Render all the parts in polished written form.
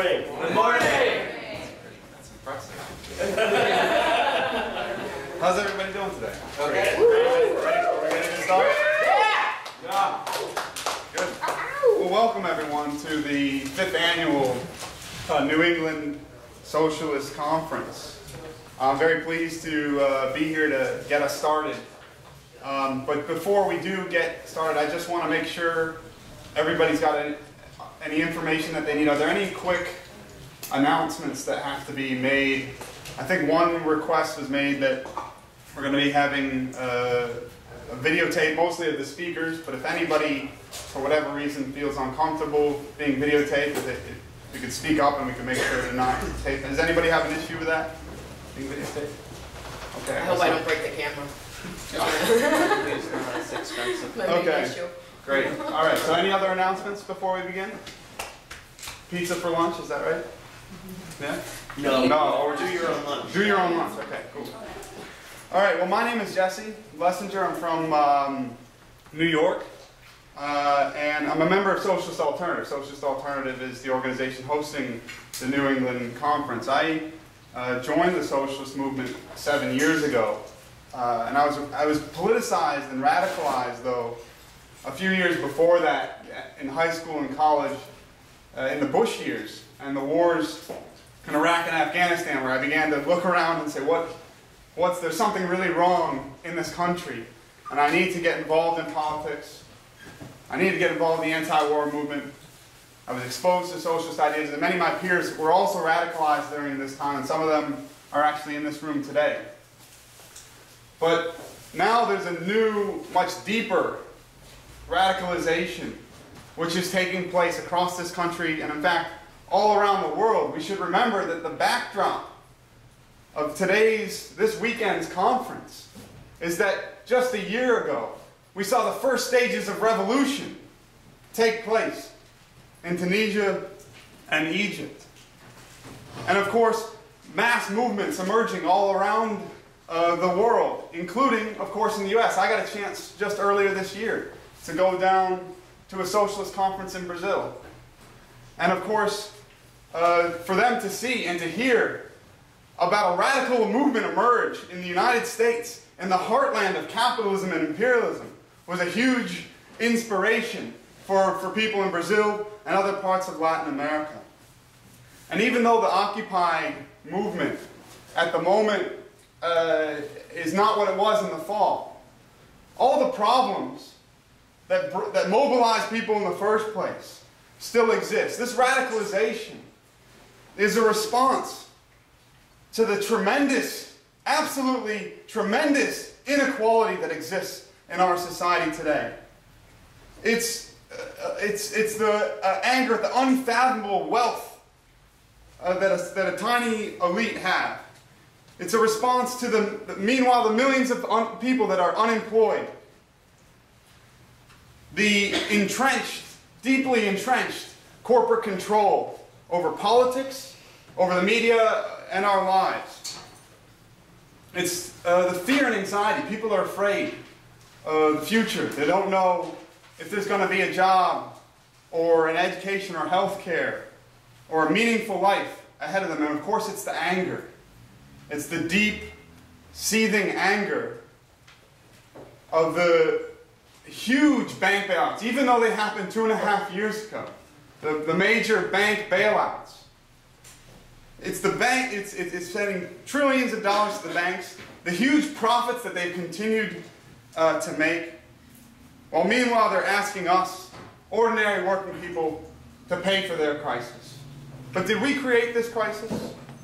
morning. Good morning. That's impressive. How's everybody doing today? Okay. Ready to start? Yeah. Good. Well, welcome everyone to the 5th annual New England Socialist Conference. I'm very pleased to be here to get us started. But before we do get started, I just want to make sure everybody's got any information that they need. Are there any quick announcements that have to be made? I think one request was made that we're going to be having a videotape, mostly of the speakers, but if anybody, for whatever reason, feels uncomfortable being videotaped, if we could speak up and we can make sure to not tape. Does anybody have an issue with that? Being videotaped? Okay. I hope I don't break the camera. It's expensive. Okay, great. All right, so any other announcements before we begin? Pizza for lunch, is that right? Yeah? No, or do your own lunch. Do your own lunch, okay, cool. All right, well, my name is Jesse Lessinger. I'm from New York, and I'm a member of Socialist Alternative. Socialist Alternative is the organization hosting the New England Conference. I joined the socialist movement 7 years ago, and I was politicized and radicalized, though, a few years before that in high school and college, in the Bush years, and the wars in Iraq and Afghanistan, where I began to look around and say, there's something really wrong in this country, and I need to get involved in politics. I need to get involved in the anti-war movement. I was exposed to socialist ideas, and many of my peers were also radicalized during this time, and some of them are actually in this room today. But now there's a new, much deeper radicalization which is taking place across this country, and in fact, all around the world. We should remember that the backdrop of this weekend's conference is that just a year ago, we saw the first stages of revolution take place in Tunisia and Egypt. And of course, mass movements emerging all around the world, including, of course, in the US. I got a chance just earlier this year to go down to a socialist conference in Brazil. And of course, for them to see and to hear about a radical movement emerge in the United States, in the heartland of capitalism and imperialism, was a huge inspiration for people in Brazil and other parts of Latin America. And even though the Occupy movement at the moment is not what it was in the fall, all the problems that mobilized people in the first place still exist. This radicalization is a response to the tremendous, absolutely tremendous inequality that exists in our society today. It's the anger at the unfathomable wealth that a tiny elite have. It's a response to meanwhile, the millions of people that are unemployed. The entrenched, deeply entrenched corporate control over politics, over the media, and our lives. It's the fear and anxiety. People are afraid of the future. They don't know if there's going to be a job or an education or health care or a meaningful life ahead of them. And of course, it's the anger. It's the deep, seething anger of the huge bank bailouts, even though they happened 2.5 years ago. The major bank bailouts. It's the bank, it's sending trillions of dollars to the banks, the huge profits that they've continued to make, while meanwhile they're asking us, ordinary working people, to pay for their crisis. But did we create this crisis?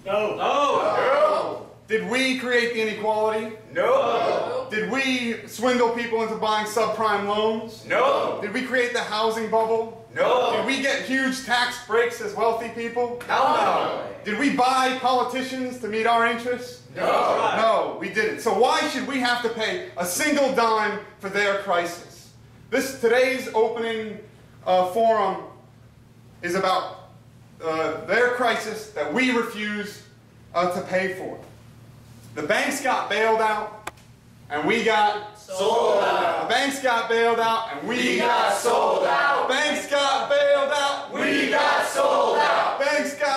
No. No. Did we create the inequality? No. Did we swindle people into buying subprime loans? No. Did we create the housing bubble? No. Did we get huge tax breaks as wealthy people? Hell no. Did we buy politicians to meet our interests? No. No, we didn't. So why should we have to pay a single dime for their crisis? Today's opening forum is about their crisis that we refuse to pay for. The banks got bailed out, and we got sold out. The banks got bailed out, and we got sold out. Banks got bailed out, We got sold out. Banks got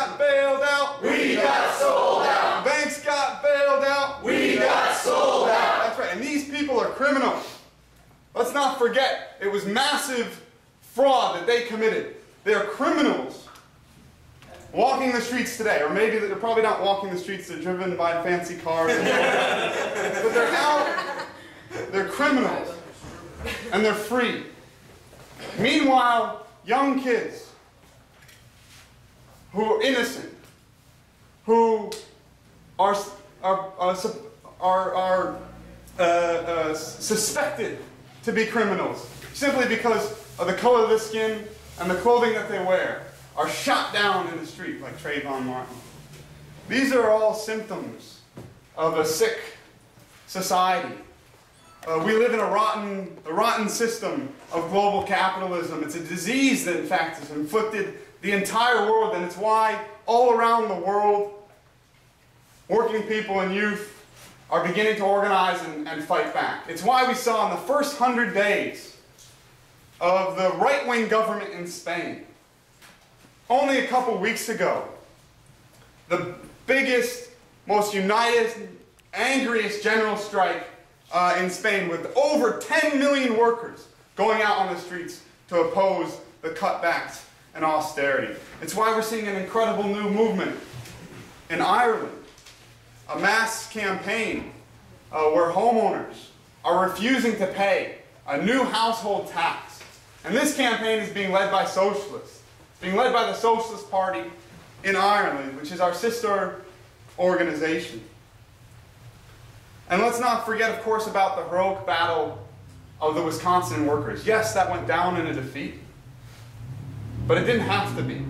let's not forget, it was massive fraud that they committed. They are criminals walking the streets today. Or maybe they're probably not walking the streets, they're driven by fancy cars. But they're out, they're criminals, and they're free. Meanwhile, young kids who are innocent, who are suspected to be criminals simply because of the color of their skin and the clothing that they wear, are shot down in the street like Trayvon Martin. These are all symptoms of a sick society. We live in a rotten system of global capitalism. It's a disease that, in fact, has inflicted the entire world, and it's why all around the world, working people and youth are beginning to organize and fight back. It's why we saw in the first 100 days of the right-wing government in Spain, only a couple weeks ago, the biggest, most united, angriest general strike in Spain, with over 10 million workers going out on the streets to oppose the cutbacks and austerity. It's why we're seeing an incredible new movement in Ireland, a mass campaign where homeowners are refusing to pay a new household tax. And this campaign is being led by Socialists. It's being led by the Socialist Party in Ireland, which is our sister organization. And let's not forget, of course, about the heroic battle of the Wisconsin workers. Yes, that went down in a defeat, but it didn't have to be,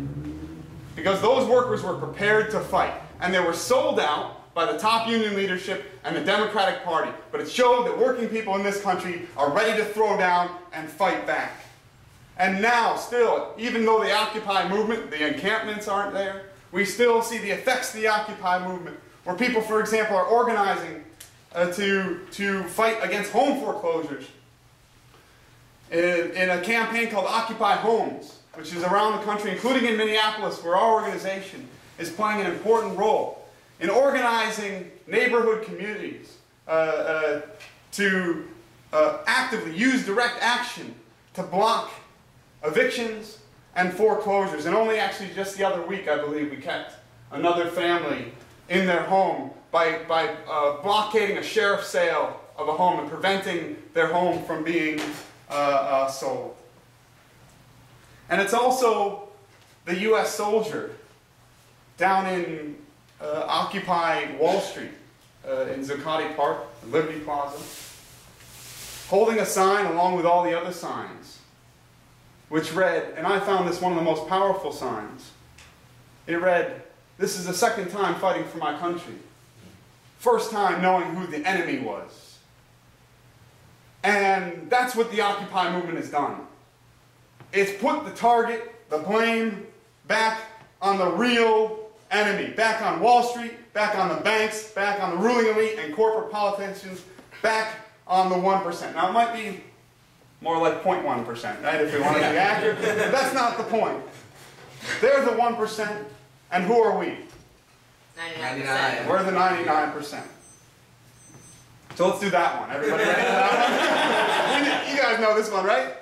because those workers were prepared to fight, and they were sold out by the top union leadership and the Democratic Party. But it showed that working people in this country are ready to throw down and fight back. And now, still, even though the Occupy movement, the encampments aren't there, we still see the effects of the Occupy movement, where people, for example, are organizing to fight against home foreclosures in a campaign called Occupy Homes, which is around the country, including in Minneapolis, where our organization is playing an important role in organizing neighborhood communities to actively use direct action to block evictions and foreclosures. And only actually just the other week, I believe, we kept another family in their home by blockading a sheriff's sale of a home and preventing their home from being sold. And it's also the U.S. soldier down in Occupy Wall Street, in Zuccotti Park, Liberty Plaza, holding a sign along with all the other signs, which read, and I found this one of the most powerful signs, it read, "This is the second time fighting for my country. First time knowing who the enemy was." And that's what the Occupy movement has done. It's put the target, the blame, back on the real enemy. Back on Wall Street, back on the banks, back on the ruling elite and corporate politicians, back on the 1%. Now it might be more like 0.1%, right, if we want to be accurate, but that's not the point. They're the 1%, and who are we? 99%. We're the 99%. So let's do that one. Everybody ready for that one? You guys know this one, right?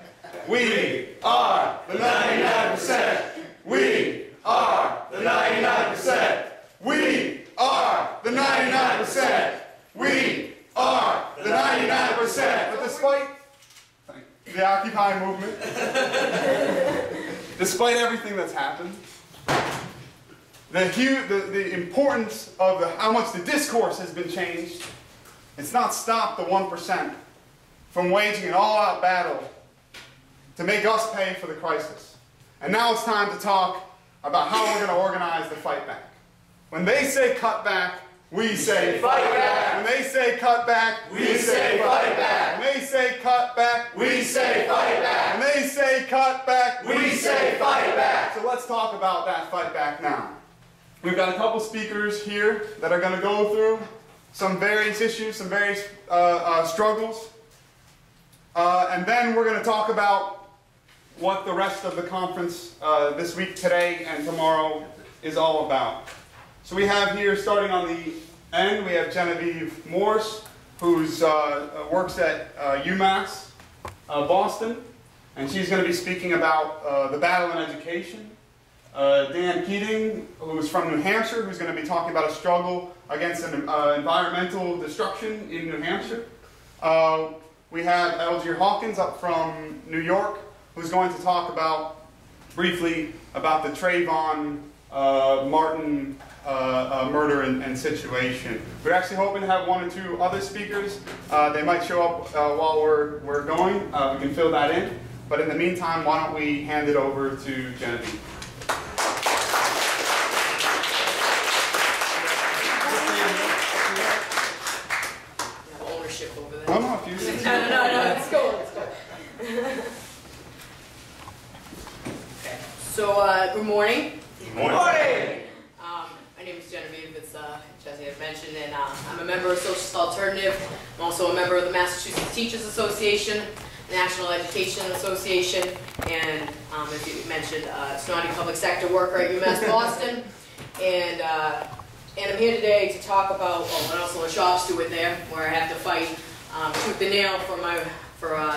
We are the 99%. We are the 99%. We are the 99%. We are the 99%. But despite the Occupy movement, despite everything that's happened, the importance of how much the discourse has been changed, it's not stopped the 1% from waging an all-out battle to make us pay for the crisis. And now it's time to talk about how we're going to organize the fight back. When they say cut back, we say fight back. When they say cut back, we say fight back. When they say cut back, we say fight back. When they say cut back, we say fight back. So let's talk about that fight back now. We've got a couple speakers here that are going to go through some various issues, some various struggles. And then we're going to talk about what the rest of the conference this week, today, and tomorrow is all about. So we have here, starting on the end, we have Genevieve Morse, who works at UMass Boston, and she's going to be speaking about the battle in education. Dan Keating, who's from New Hampshire, who's going to be talking about a struggle against environmental destruction in New Hampshire. We have Algier Hawkins up from New York, who's going to talk briefly about the Trayvon Martin murder and situation. We're actually hoping to have one or two other speakers. They might show up while we're going. We can fill that in. But in the meantime, why don't we hand it over to Genevieve. Ownership over there. Oh, no, if you... No, let's go. Okay. So, good morning. Good morning. My name is Genevieve, as Jesse had mentioned, and I'm a member of Socialist Alternative. I'm also a member of the Massachusetts Teachers Association, National Education Association, and as you mentioned, snotty public sector worker at UMass Boston. And I'm here today to talk about, and also a shop steward there, where I have to fight tooth and nail for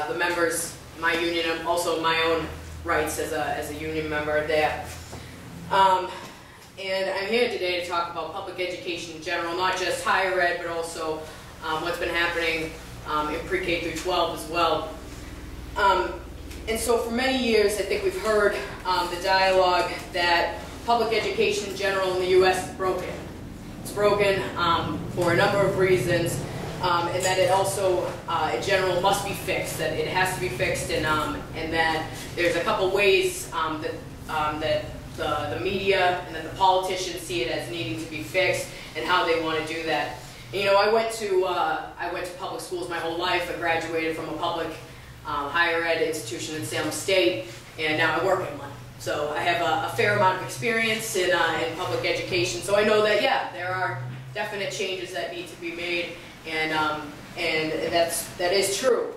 the members, my union, and also my own rights as a union member there. And I'm here today to talk about public education in general, not just higher ed, but also what's been happening in pre-K through 12 as well. And so for many years, I think we've heard the dialogue that public education in general in the U.S. is broken. It's broken for a number of reasons, and that it also, in general, must be fixed, that it has to be fixed, and that there's a couple ways that the media and that the politicians see it as needing to be fixed and how they want to do that. And, you know, I went to public schools my whole life. I graduated from a public higher ed institution in Salem State, and now I work in one. So I have a fair amount of experience in public education. So I know that, yeah, there are definite changes that need to be made, and that is true.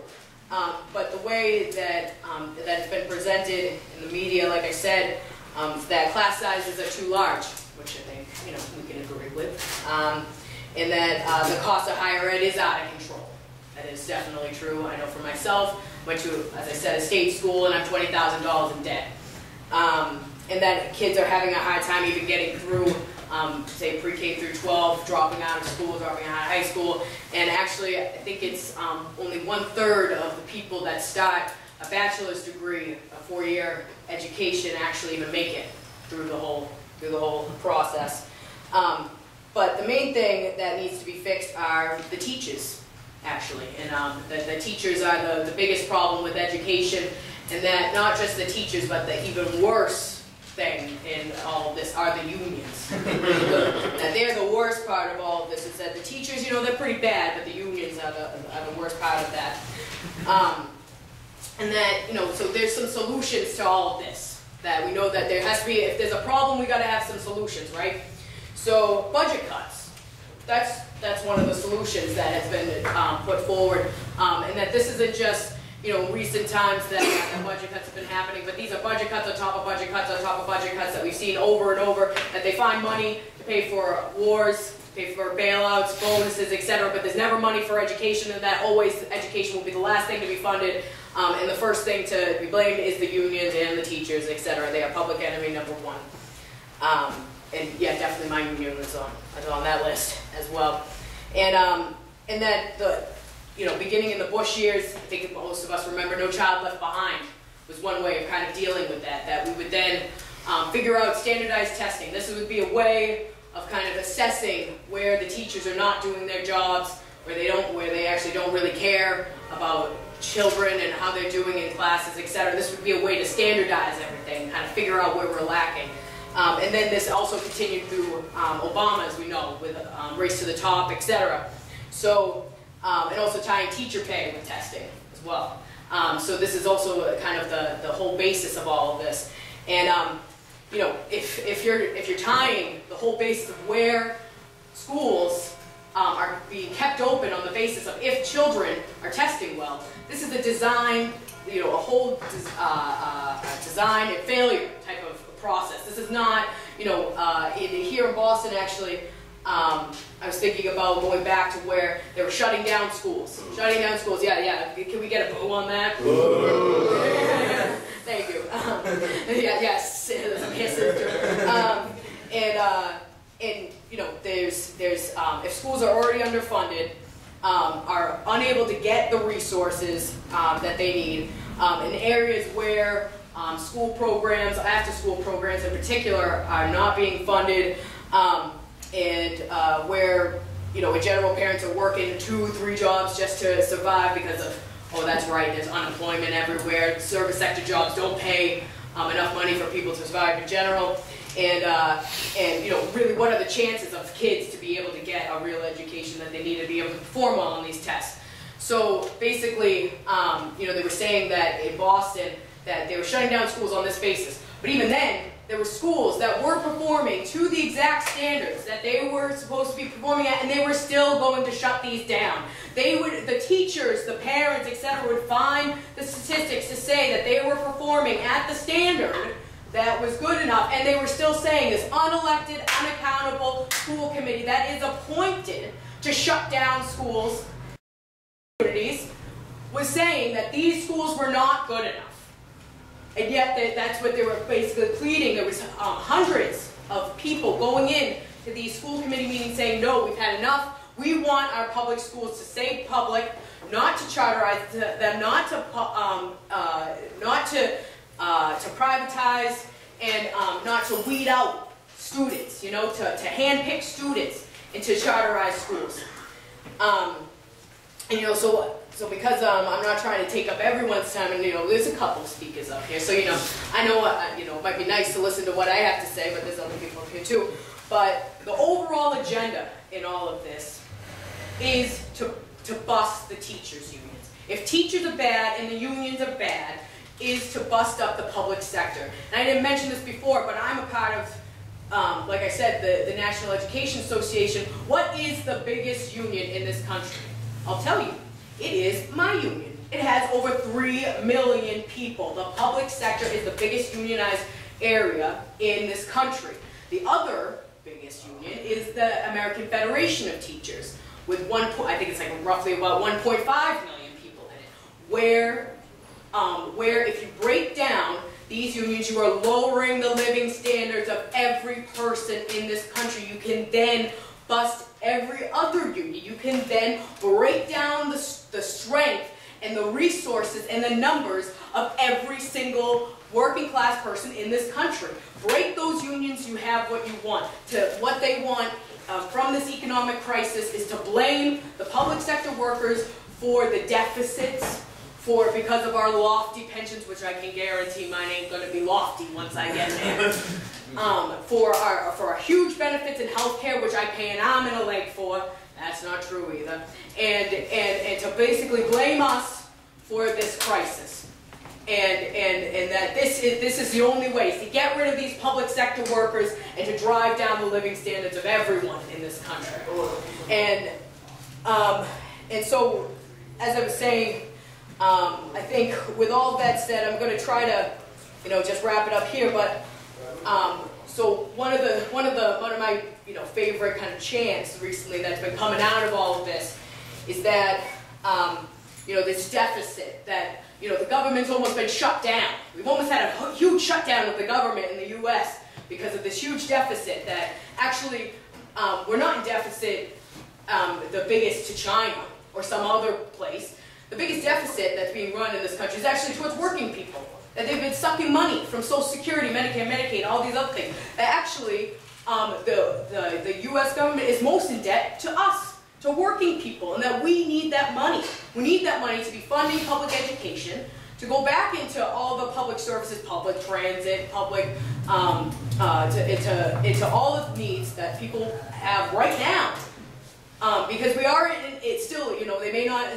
But the way that it's been presented in the media, like I said, that class sizes are too large, which I think we can agree with, and that the cost of higher ed is out of control. That is definitely true. I know for myself, went to, as I said, a state school, and I'm $20,000 in debt. And that kids are having a hard time even getting through, say, pre-K through 12, dropping out of school, dropping out of high school. And actually, I think it's only 1/3 of the people that start a bachelor's degree, a 4-year education, actually even make it through the whole process. But the main thing that needs to be fixed are the teachers, actually. And the teachers are the biggest problem with education. And that not just the teachers, but the even worse thing in all of this are the unions. That they're the worst part of all of this. Is that the teachers, they're pretty bad, but the unions are the worst part of that. And that, so there's some solutions to all of this. That we know that there has to be, if there's a problem, we got to have some solutions, right? So budget cuts. That's one of the solutions that has been put forward, and that this isn't just recent times that budget cuts have been happening, but these are budget cuts on top of budget cuts on top of budget cuts that we've seen over and over, that they find money to pay for wars, pay for bailouts, bonuses, etc., but there's never money for education, and that always education will be the last thing to be funded, and the first thing to be blamed is the unions and the teachers, etc. They are public enemy number one. And yeah, definitely my union is on that list as well. And that beginning in the Bush years, I think most of us remember No Child Left Behind was one way of kind of dealing with that. That we would then figure out standardized testing. This would be a way of kind of assessing where the teachers are not doing their jobs, where they actually don't really care about children and how they're doing in classes, etc. This would be a way to standardize everything, kind of figure out where we're lacking. And then this also continued through Obama, as we know, with Race to the Top, etc. So, and also tying teacher pay with testing as well. So this is also kind of the whole basis of all of this. And if you're tying the whole basis of where schools are being kept open on the basis of if children are testing well, this is a design, a whole design and failure type of process. This is not, here in Boston, actually, I was thinking about going back to where they were shutting down schools. Shutting down schools, yeah. Can we get a boo on that? Thank you. Yes, some hisses. And you know, there's if schools are already underfunded, are unable to get the resources that they need, in areas where school programs, after-school programs in particular, are not being funded, and where, you know, general parents are working 2 or 3 jobs just to survive because of, oh, that's right, there's unemployment everywhere. Service sector jobs don't pay enough money for people to survive in general. And you know, really, what are the chances of kids to be able to get a real education that they need to be able to perform well on these tests? So basically, you know, they were saying that in Boston that they were shutting down schools on this basis. But even then, there were schools that were performing to the exact standards that they were supposed to be performing at, and they were still going to shut these down. The teachers, the parents, etc., would find the statistics to say that they were performing at the standard that was good enough, and they were still saying this unelected, unaccountable school committee that is appointed to shut down schools, communities, was saying that these schools were not good enough. And yet that's what they were basically pleading. There was hundreds of people going in to these school committee meetings saying, no, we've had enough. We want our public schools to stay public, not to charterize them, not to privatize, and not to weed out students, you know, to handpick students into charterized schools. And you know, so because I'm not trying to take up everyone's time, and you know, there's a couple of speakers up here, so you know, I know you know, it might be nice to listen to what I have to say, but there's other people up here too. But the overall agenda in all of this is to bust the teachers' unions. If teachers are bad and the unions are bad, is to bust up the public sector. And I didn't mention this before, but I'm a part of, like I said, the National Education Association. What is the biggest union in this country? I'll tell you, it is my union. It has over 3 million people. The public sector is the biggest unionized area in this country. The other biggest union is the American Federation of Teachers, with I think it's like roughly about 1.5 million people in it, where if you break down these unions, you are lowering the living standards of every person in this country. You can then bust every other union. You can then break down the strength and the resources and the numbers of every single working class person in this country. Break those unions, you have what you want. What they want from this economic crisis is to blame the public sector workers for the deficits, because of our lofty pensions, which I can guarantee mine ain't going to be lofty once I get there. For our huge benefits in healthcare, which I pay an arm and a leg for. That's not true either. And to basically blame us for this crisis. And that this is the only way, is to get rid of these public sector workers and to drive down the living standards of everyone in this country. And so, as I was saying, I think with all that said, I'm going to try to, you know, just wrap it up here. But so one of my, you know, favorite kind of chants recently that's been coming out of all of this is that you know, this deficit that, you know, the government's almost been shut down. We've almost had a huge shutdown of the government in the U.S. because of this huge deficit that actually we're not in deficit the biggest to China or some other place. The biggest deficit that's being run in this country is actually towards working people. That they've been sucking money from Social Security, Medicare, Medicaid, all these other things. That actually, the U.S. government is most in debt to us, to working people, and that we need that money. We need that money to be funding public education, to go back into all the public services, public transit, public, into all the needs that people have right now. Because we are it's still, you know, they may not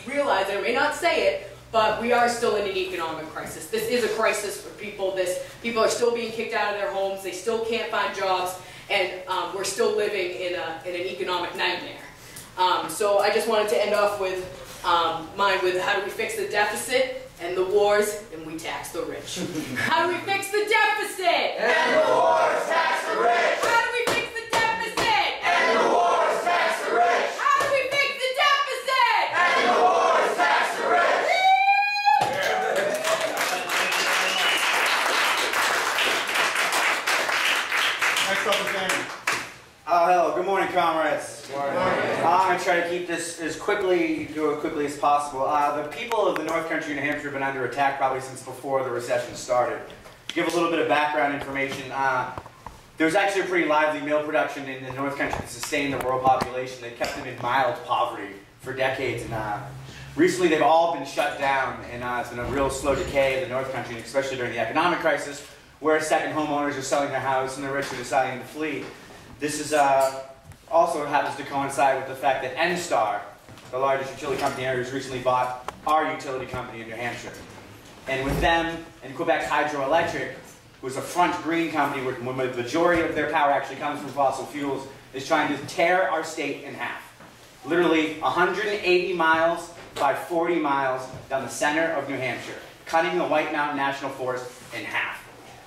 realize it, or may not say it, but we are still in an economic crisis. This is a crisis for people. People are still being kicked out of their homes. They still can't find jobs, and we're still living in an economic nightmare. So I just wanted to end off with mine with how do we fix the deficit and the wars, and we tax the rich. How do we fix the deficit? And the wars tax the rich. How do we fix the deficit? And the Next up is Danny. Hello, good morning, comrades. Good morning. I'm going to try to keep this as quickly as possible. The people of the North Country, New Hampshire, have been under attack probably since before the recession started. To give a little bit of background information, there was actually a pretty lively mill production in the North Country to sustain the rural population. They kept them in mild poverty for decades, and recently they've all been shut down, and it's been a real slow decay of the North Country, especially during the economic crisis, where second homeowners are selling their house and the rich are deciding to flee. This is also happens to coincide with the fact that Enaa, the largest utility company in the area, has recently bought our utility company in New Hampshire. And with them and Quebec Hydroelectric, who's a front green company where the majority of their power actually comes from fossil fuels, is trying to tear our state in half. Literally 180 miles by 40 miles down the center of New Hampshire, cutting the White Mountain National Forest in half.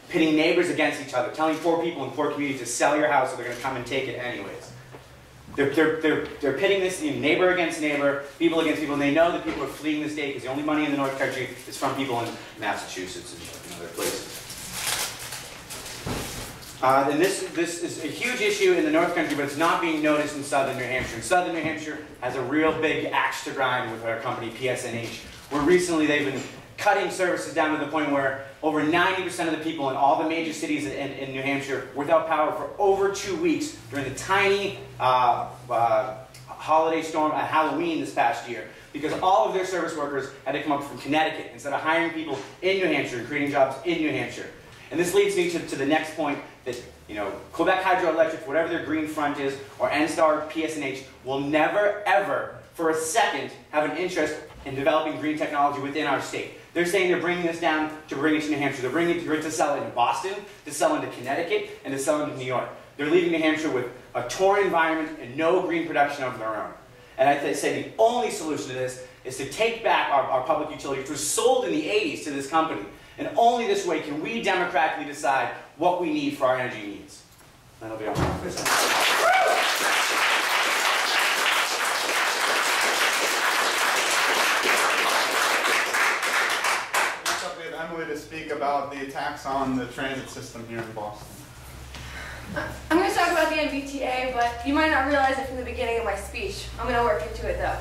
Pitting neighbors against each other, telling poor people in poor communities to sell your house or they're going to come and take it anyways. They're pitting this neighbor against neighbor, people against people, and they know that people are fleeing the state because the only money in the North Country is from people in Massachusetts and other places. And this is a huge issue in the North Country, but it's not being noticed in Southern New Hampshire. And Southern New Hampshire has a real big axe to grind with our company, PSNH, where recently they've been cutting services down to the point where over 90% of the people in all the major cities in New Hampshire were without power for over 2 weeks during the tiny holiday storm at Halloween this past year, because all of their service workers had to come up from Connecticut instead of hiring people in New Hampshire and creating jobs in New Hampshire. And this leads me to the next point that, Quebec Hydroelectric, whatever their green front is, or Enaa, PSNH, will never, ever, for a second, have an interest in developing green technology within our state. They're saying they're bringing this down to bring it to New Hampshire. They're bringing it to sell it in Boston, to sell into Connecticut, and to sell into New York. They're leaving New Hampshire with a torn environment and no green production of their own. And I say the only solution to this is to take back our public utility, which was sold in the 80s to this company. And only this way can we democratically decide what we need for our energy needs. That'll be all. To speak about the attacks on the transit system here in Boston. I'm going to talk about the MBTA, but you might not realize it from the beginning of my speech. I'm going to work into it though.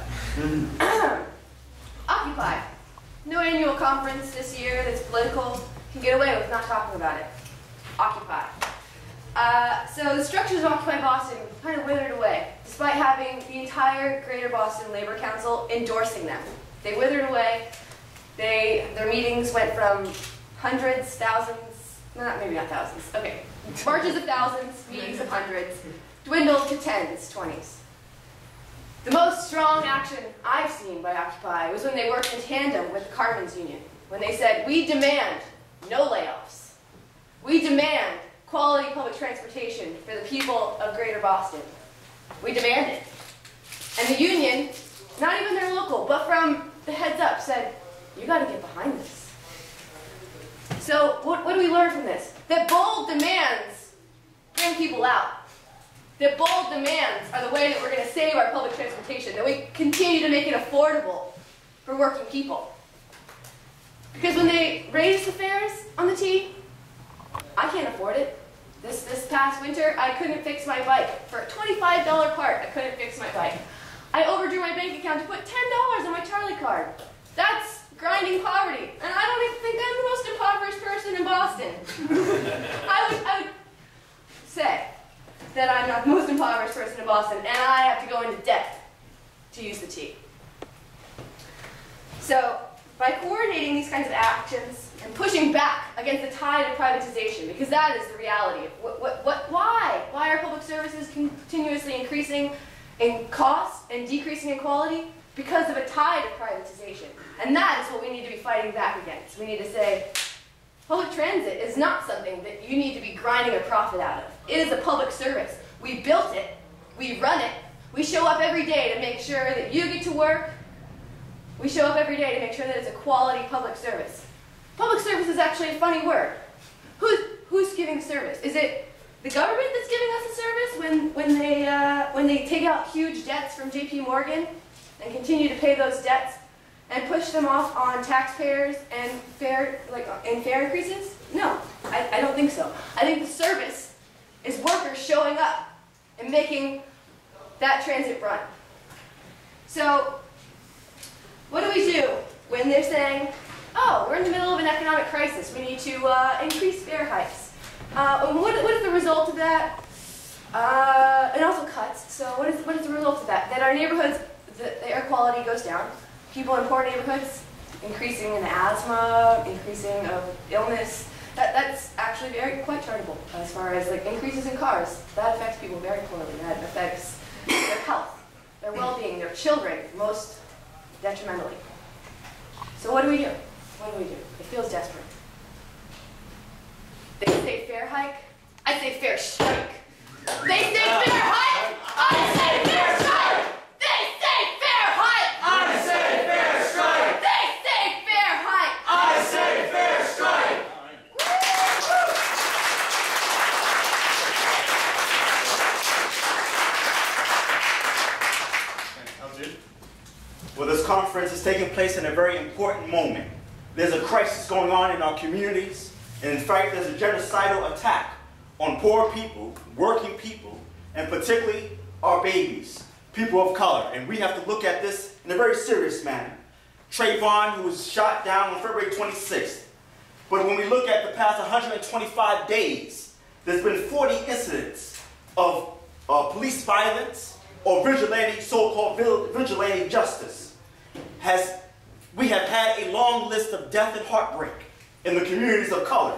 Occupy. No annual conference this year that's political can get away with not talking about it. Occupy. So the structures of Occupy Boston kind of withered away, despite having the entire Greater Boston Labor Council endorsing them. They withered away. Their meetings went from hundreds, thousands, maybe not thousands, okay, marches of thousands, meetings of hundreds, dwindled to tens, 20s. The most strong action I've seen by Occupy was when they worked in tandem with the Carmen's Union, when they said, we demand no layoffs. We demand quality public transportation for the people of Greater Boston. We demand it. And the union, not even their local, but from the heads up, said, you got to get behind this. So what do we learn from this? That bold demands bring people out. That bold demands are the way that we're going to save our public transportation, that we continue to make it affordable for working people. Because when they raised the fares on the T, I can't afford it. This past winter, I couldn't fix my bike. For a $25 part, I couldn't fix my bike. I overdrew my bank account to put $10 on my Charlie card. That's grinding poverty. And I don't even think I'm the most impoverished person in Boston. I would say that I'm not the most impoverished person in Boston, and I have to go into debt to use the T. So, by coordinating these kinds of actions and pushing back against the tide of privatization, because that is the reality. Why are public services continuously increasing in cost and decreasing in quality? Because of a tide of privatization. And that is what we need to be fighting back against. We need to say, public transit is not something that you need to be grinding a profit out of. It is a public service. We built it, we run it, we show up every day to make sure that you get to work. We show up every day to make sure that it's a quality public service. Public service is actually a funny word. Who's giving service? Is it the government that's giving us a service when they take out huge debts from JP Morgan and continue to pay those debts and push them off on taxpayers and fare increases? No, I don't think so. I think the service is work and making that transit run. So, what do we do when they're saying, oh, we're in the middle of an economic crisis, we need to increase fare hikes? And what is the result of that? And also cuts. So what is the result of that? That our neighborhoods, the air quality goes down. People in poor neighborhoods, increasing in asthma, increasing of illness. That's actually quite charitable as far as like increases in cars. That affects people very poorly. That affects their health, their well-being, their children most detrimentally. So what do we do? What do we do? It feels desperate. They say fair hike. I say fair strike. They say fair hike. I say fair strike. They say fair hike. I say fair strike. They say fair hike. I say fair strike. Well, this conference is taking place in a very important moment. There's a crisis going on in our communities, and in fact, there's a genocidal attack on poor people, working people, and particularly our babies, people of color. And we have to look at this in a very serious manner. Trayvon, who was shot down on February 26th. But when we look at the past 125 days, there's been 40 incidents of police violence or vigilante, so-called vigilante justice. We have had a long list of death and heartbreak in the communities of color.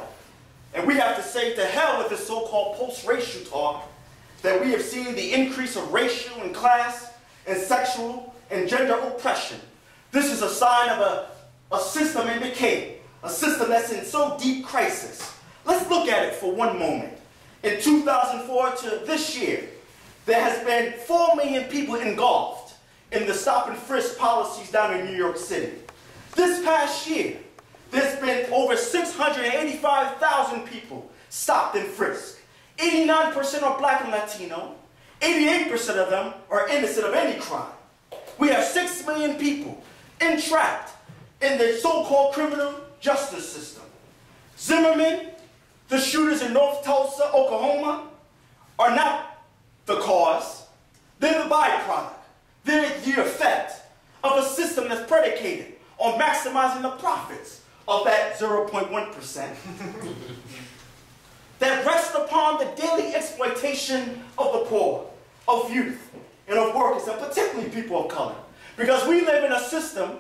And we have to say to hell with this so-called post-racial talk that we have seen the increase of racial and class and sexual and gender oppression. This is a sign of a system in decay, a system that's in so deep crisis. Let's look at it for one moment. In 2004 to this year, there has been 4 million people engulfed in the stop and frisk policies down in New York City. This past year, there's been over 685,000 people stopped and frisked. 89% are black and Latino. 88% of them are innocent of any crime. We have 6 million people entrapped in the so-called criminal justice system. Zimmerman, the shooters in North Tulsa, Oklahoma, are not the cause. They're the byproduct. They're the effect of a system that's predicated on maximizing the profits of that 0.1% that rests upon the daily exploitation of the poor, of youth, and of workers, and particularly people of color. Because we live in a system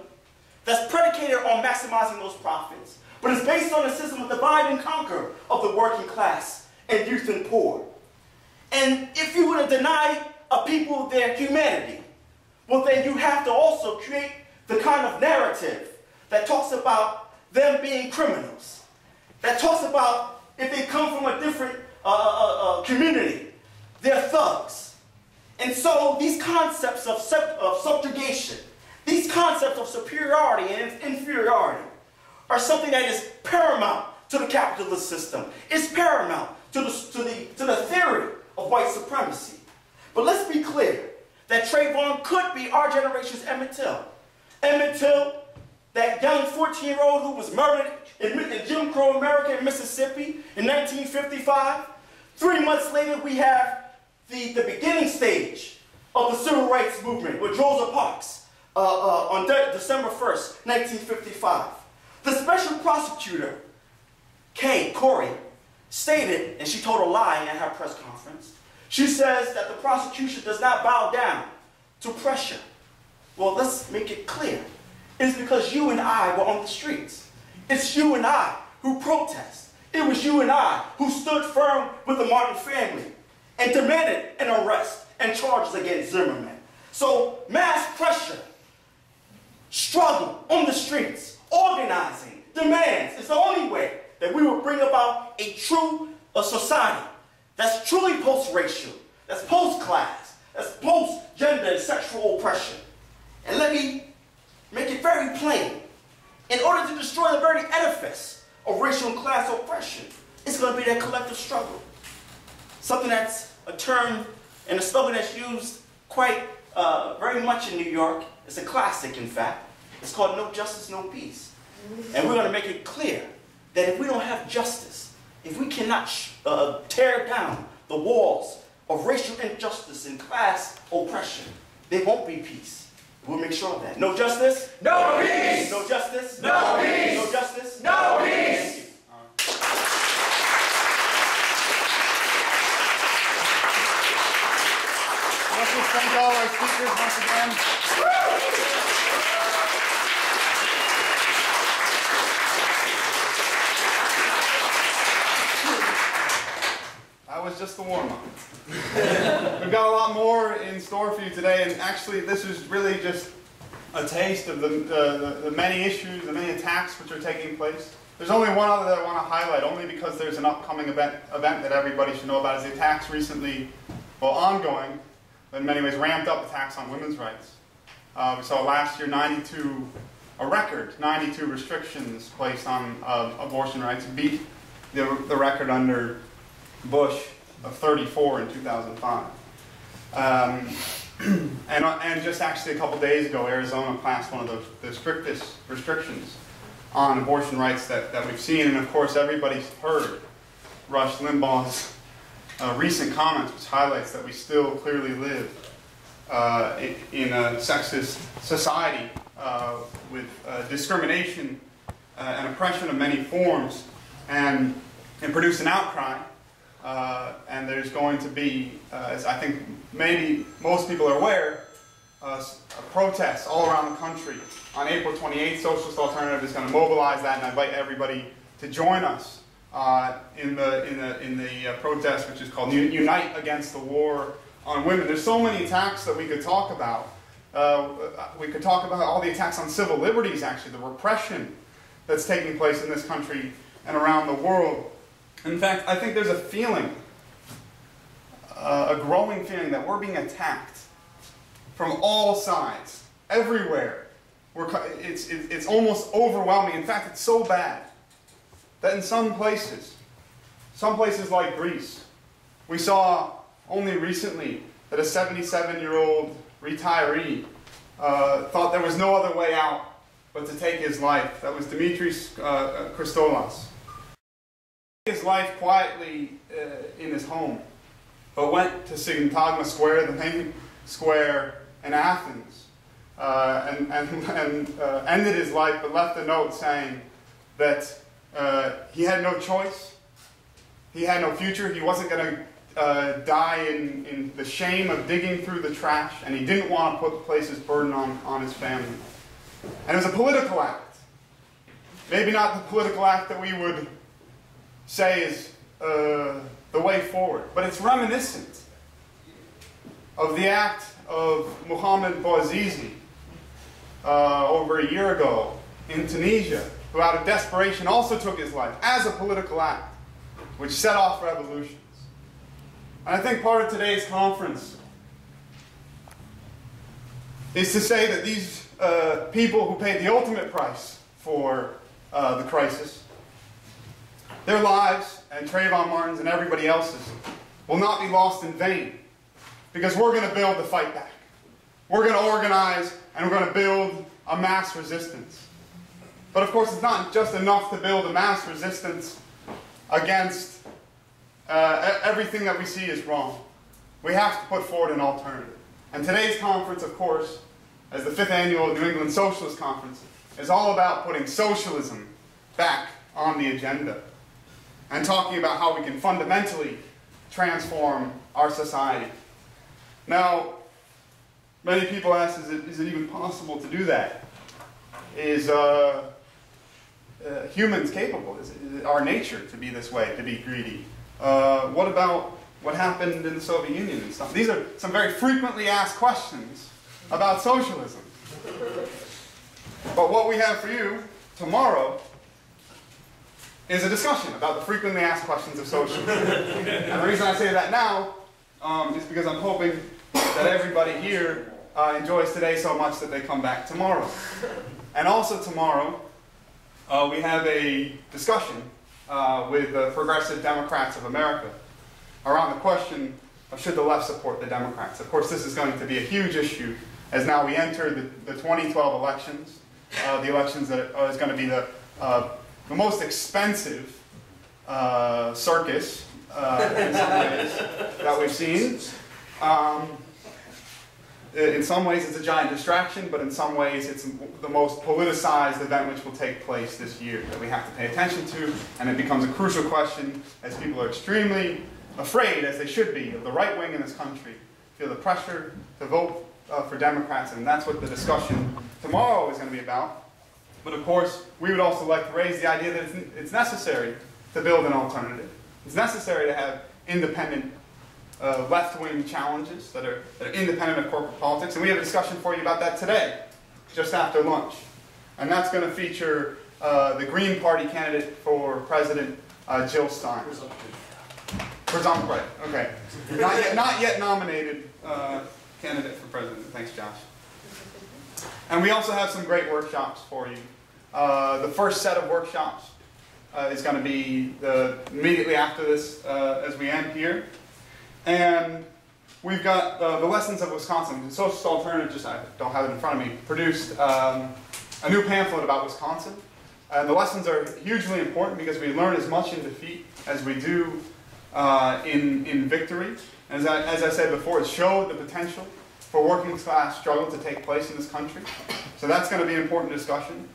that's predicated on maximizing those profits, but it's based on a system of divide and conquer of the working class and youth and poor. And if you were to deny a people their humanity, well then you have to also create the kind of narrative that talks about them being criminals, that talks about if they come from a different community, they're thugs. And so these concepts of subjugation, these concepts of superiority and inferiority are something that is paramount to the capitalist system. It's paramount to the theory of white supremacy. But let's be clear that Trayvon could be our generation's Emmett Till. Emmett Till, that young 14-year-old who was murdered in Jim Crow America in Mississippi in 1955. 3 months later, we have the beginning stage of the civil rights movement with Rosa Parks on December 1st, 1955. The special prosecutor, Corey, stated, and she told a lie at her press conference, she says that the prosecution does not bow down to pressure. Well, let's make it clear. It's because you and I were on the streets. It's you and I who protest. It was you and I who stood firm with the Martin family and demanded an arrest and charges against Zimmerman. So mass pressure, struggle on the streets, organizing, demands is the only way that we will bring about a society that's truly post-racial, that's post-class, that's post-gender and sexual oppression. And let me make it very plain. In order to destroy the very edifice of racial and class oppression, it's going to be that collective struggle. Something that's a term and a slogan that's used quite very much in New York. It's a classic, in fact. It's called No Justice, No Peace. And we're going to make it clear that if we don't have justice, if we cannot tear down the walls of racial injustice and class oppression, there won't be peace. We'll make sure of that. No justice? No peace! No justice? No peace! No justice? No peace! Let's just thank all our speakers once again. That was just the warm-up. We've got a lot more in store for you today, and actually this is really just a taste of the many issues, the many attacks which are taking place. There's only one other that I want to highlight, only because there's an upcoming event that everybody should know about, is the attacks recently, well, ongoing, in many ways ramped up attacks on women's rights. We saw last year a record 92 restrictions placed on abortion rights, beat the record under Bush of 34 in 2005. And just actually a couple days ago, Arizona passed one of the strictest restrictions on abortion rights that we've seen. And of course, everybody's heard Rush Limbaugh's recent comments, which highlights that we still clearly live in a sexist society with discrimination and oppression of many forms. And it produced an outcry. And there's going to be, as I think maybe most people are aware, protests all around the country. On April 28th, Socialist Alternative is going to mobilize that, and I invite everybody to join us in the protest, which is called Unite Against the War on Women. There's so many attacks that we could talk about. We could talk about all the attacks on civil liberties, actually, the repression that's taking place in this country and around the world. In fact, I think there's a feeling, a growing feeling, that we're being attacked from all sides, everywhere. It's almost overwhelming. In fact, it's so bad that in some places like Greece, we saw only recently that a 77-year-old retiree thought there was no other way out but to take his life. That was Dimitris Christoulas. His life quietly in his home, but went to Syntagma Square, the main square in Athens, and ended his life, but left a note saying that he had no choice, he had no future, he wasn't going to die in the shame of digging through the trash, and he didn't want to place his burden on his family. And it was a political act. Maybe not the political act that we would say is the way forward, but it's reminiscent of the act of Mohamed Bouazizi over a year ago in Tunisia, who out of desperation also took his life as a political act, which set off revolutions. And I think part of today's conference is to say that these people who paid the ultimate price for the crisis, their lives, and Trayvon Martin's and everybody else's, will not be lost in vain, because we're going to build the fight back. We're going to organize, and we're going to build a mass resistance. But of course, it's not just enough to build a mass resistance against everything that we see is wrong. We have to put forward an alternative. And today's conference, of course, as the 5th annual New England Socialist Conference, is all about putting socialism back on the agenda and talking about how we can fundamentally transform our society. Now, many people ask, is it even possible to do that? Is humans capable? Is it our nature to be this way, to be greedy? What about what happened in the Soviet Union and stuff? These are some very frequently asked questions about socialism. But what we have for you tomorrow is a discussion about the frequently asked questions of socialism. And the reason I say that now is because I'm hoping that everybody here enjoys today so much that they come back tomorrow. And also tomorrow, we have a discussion with the Progressive Democrats of America around the question of should the left support the Democrats. Of course, this is going to be a huge issue as now we enter the 2012 elections, the elections that is going to be the most expensive circus in some ways that we've seen. In some ways it's a giant distraction, but in some ways it's the most politicized event which will take place this year that we have to pay attention to, and it becomes a crucial question as people are extremely afraid, as they should be, of the right wing in this country, feel the pressure to vote for Democrats, and that's what the discussion tomorrow is going to be about. But of course, we would also like to raise the idea that it's necessary to build an alternative. It's necessary to have independent left-wing challenges that are independent of corporate politics, and we have a discussion for you about that today, just after lunch. And that's going to feature the Green Party candidate for President, Jill Stein. Presumptive, right, okay. Not yet nominated candidate for president. Thanks, Josh. And we also have some great workshops for you. The first set of workshops is going to be immediately after this as we end here. And we've got the Lessons of Wisconsin. The Socialist Alternative, just I don't have it in front of me, produced a new pamphlet about Wisconsin. And the lessons are hugely important because we learn as much in defeat as we do in victory. As I said before, it showed the potential for working class struggle to take place in this country. So that's going to be an important discussion.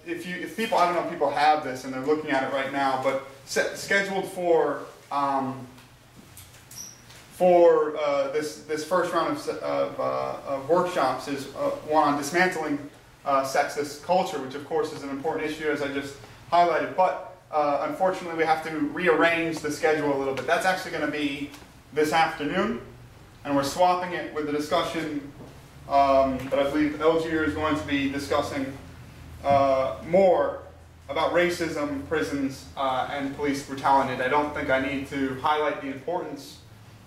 If people, I don't know if people have this and they're looking at it right now, but scheduled for this first round of workshops is one on dismantling sexist culture, which of course is an important issue as I just highlighted. But unfortunately, we have to rearrange the schedule a little bit. That's actually going to be this afternoon, and we're swapping it with the discussion that I believe Elgier is going to be discussing more about racism, prisons, and police brutality. I don't think I need to highlight the importance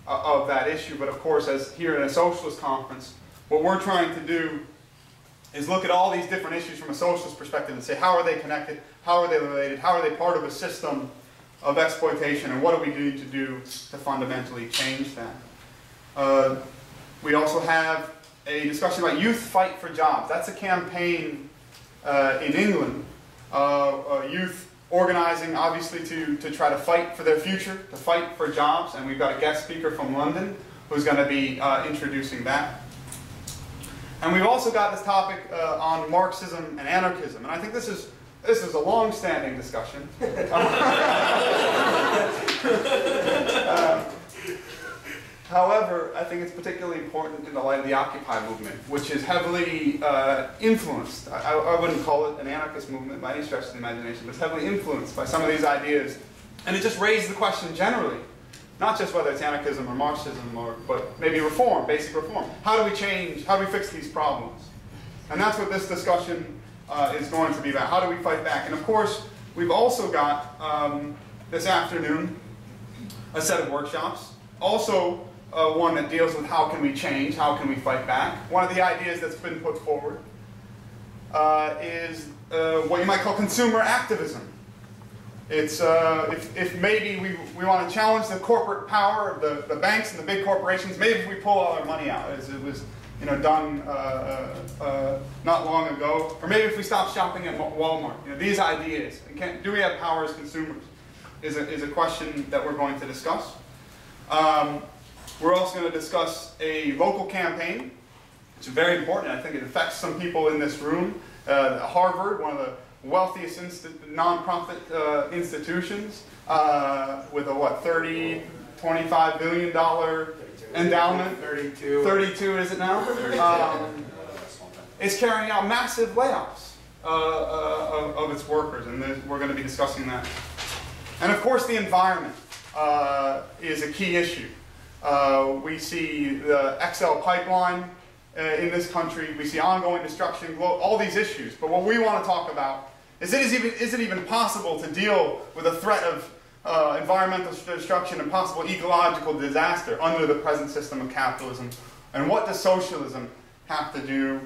of that issue, but of course, as here in a socialist conference, what we're trying to do is look at all these different issues from a socialist perspective and say, how are they connected, how are they related, how are they part of a system of exploitation, and what do we need to do to fundamentally change that? We also have a discussion about Youth Fight for Jobs. That's a campaign in England, youth organizing obviously to try to fight for their future, to fight for jobs, and we've got a guest speaker from London who's going to be introducing that. And we've also got this topic on Marxism and anarchism, and I think this is a long-standing discussion. However, I think it's particularly important in the light of the Occupy movement, which is heavily influenced. I wouldn't call it an anarchist movement by any stretch of the imagination, but it's heavily influenced by some of these ideas. And it just raised the question generally, not just whether it's anarchism or Marxism, but maybe reform, basic reform. How do we change, how do we fix these problems? And that's what this discussion is going to be about. How do we fight back? And of course, we've also got this afternoon a set of workshops. Also, one that deals with how can we change, how can we fight back. One of the ideas that's been put forward is what you might call consumer activism. It's if maybe we want to challenge the corporate power of the banks and the big corporations, maybe if we pull all our money out, as it was done not long ago, or maybe if we stop shopping at Walmart. These ideas, do we have power as consumers, is a question that we're going to discuss. We're also going to discuss a local campaign, which is very important. I think it affects some people in this room. Harvard, one of the wealthiest nonprofit institutions, with a $25 billion endowment. 32 is it now? Is carrying out massive layoffs of its workers, and we're going to be discussing that. And of course, the environment is a key issue. We see the XL pipeline in this country. We see ongoing destruction, all these issues. But what we want to talk about is is it even possible to deal with a threat of environmental destruction and possible ecological disaster under the present system of capitalism? And what does socialism have to do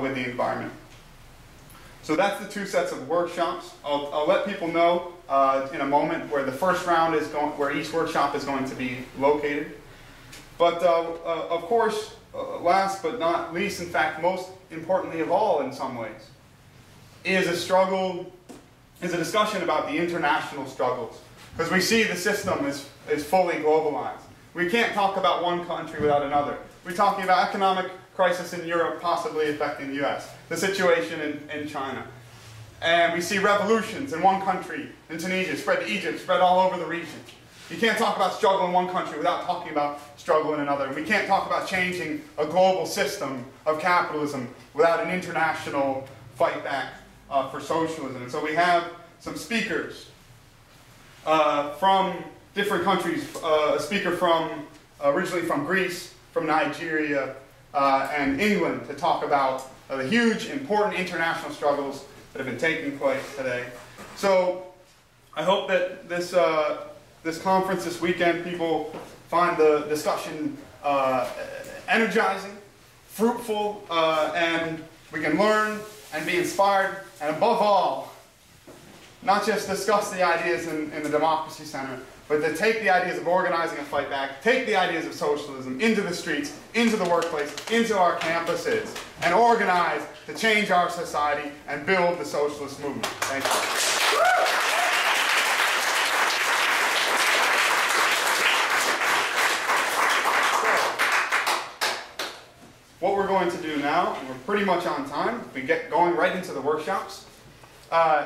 with the environment? So that's the two sets of workshops. I'll let people know in a moment where the first round is going, where each workshop is going to be located. But of course, last but not least, in fact, most importantly of all in some ways, is a discussion about the international struggles. Because we see the system is fully globalized. We can't talk about one country without another. We're talking about economic crisis in Europe possibly affecting the US, the situation in China. And we see revolutions in one country, in Tunisia, spread to Egypt, spread all over the region. You can't talk about struggle in one country without talking about struggle in another. And we can't talk about changing a global system of capitalism without an international fight back for socialism. And so we have some speakers from different countries, a speaker originally from Greece, from Nigeria, and England to talk about the huge, important international struggles that have been taking place today. So I hope that this conference this weekend, people find the discussion energizing, fruitful, and we can learn and be inspired, and above all, not just discuss the ideas in the Democracy Center, but to take the ideas of organizing a fight back, take the ideas of socialism into the streets, into the workplace, into our campuses, and organize to change our society and build the socialist movement. Thank you. What we're going to do now, and we're pretty much on time, we get going right into the workshops,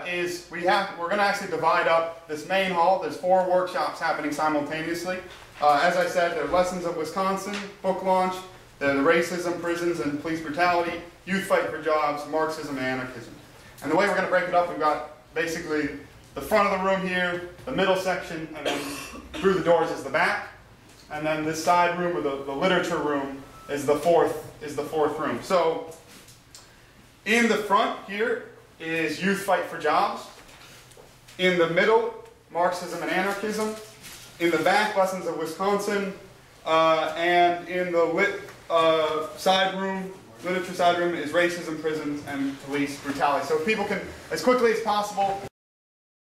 is we're going to actually divide up this main hall. There's 4 workshops happening simultaneously. As I said, there are Lessons of Wisconsin, book launch, the racism, prisons, and police brutality, youth fight for jobs, Marxism, and anarchism. And the way we're going to break it up, we've got basically the front of the room here, the middle section, and then through the doors is the back. And then this side room, or the literature room, is the fourth room. So in the front here is Youth Fight for Jobs. In the middle, Marxism and Anarchism. In the back, Lessons of Wisconsin. And in the literature side room is Racism, Prisons, and Police Brutality. So if people can, as quickly as possible,